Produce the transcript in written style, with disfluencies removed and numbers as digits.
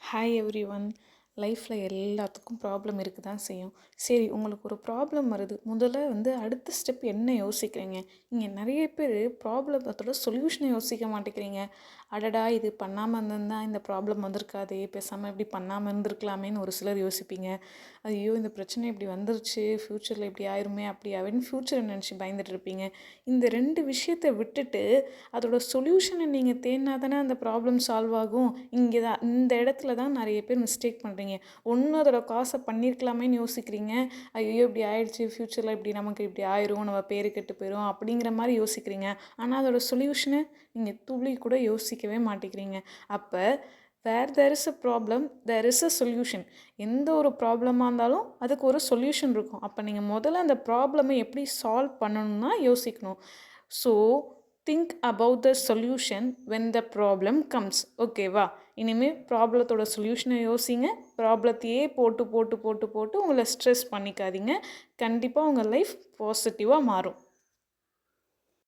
Hi every one. லைஃப்பில் எல்லாத்துக்கும் problem இருக்க தான் செய்யும். சரி, உங்களுக்கு ஒரு ப்ராப்ளம் வருது, முதல்ல அடுத்த ஸ்டெப் என்ன யோசிக்கிறீங்க? இங்கே நிறைய பேர் ப்ராப்ளத்தோட சொல்யூஷனை யோசிக்க மாட்டேங்கிறீங்க. அடடா, இது பண்ணாமல் இருந்திருந்தா இந்த ப்ராப்ளம் வந்திருக்காதே, பேசாமல் இப்படி பண்ணாமல் இருந்திருக்கலாமேன்னு ஒரு சிலர் யோசிப்பீங்க. ஐயோ, இந்த பிரச்சனை இப்படி வந்துருச்சு, ஃப்யூச்சரில் இப்படி ஆயிருமே அப்படி ஆயின்னு ஃப்யூச்சரை நினச்சி பயந்துட்டு இருப்பீங்க. இந்த ரெண்டு விஷயத்தை விட்டுட்டு அதோட சொல்யூஷனை நீங்கள் தேடினா தானே அந்த ப்ராப்ளம் சால்வ் ஆகும். இங்கே தான், இந்த இடத்துல தான் நிறைய பேர் மிஸ்டேக் பண்ணுறீங்க. ஒன்று அதோட காசை பண்ணியிருக்கலாமேன்னு யோசிக்கிறீங்க. ஐயோ, இப்படி ஆயிடுச்சு, ஃப்யூச்சரில் இப்படி நமக்கு இப்படி ஆயிரும், நம்ம பேரு கெட்டு போயிடும் அப்படிங்கிற மாதிரி யோசிக்கிறீங்க. ஆனால் அதோட சொல்யூஷனை நீங்கள் துளி கூட யோசிக்கவே மாட்டேங்கிறீங்க. அப்போ there is a problem, there is a solution. எந்த ஒரு ப்ராப்ளமாக இருந்தாலும் அதுக்கு ஒரு சொல்யூஷன் இருக்கும். அப்போ நீங்கள் முதல்ல அந்த ப்ராப்ளமை எப்படி சால்வ் பண்ணணும்னா யோசிக்கணும். So think about the solution when the problem comes. ஓகேவா? இனிமேல் ப்ராப்ளத்தோட சொல்யூஷனை யோசிங்க. ப்ராப்ளத்தையே போட்டு போட்டு போட்டு போட்டு உங்களை ஸ்ட்ரெஸ் பண்ணிக்காதீங்க. கண்டிப்பாக உங்கள் லைஃப் பாசிட்டிவாக மாறும்.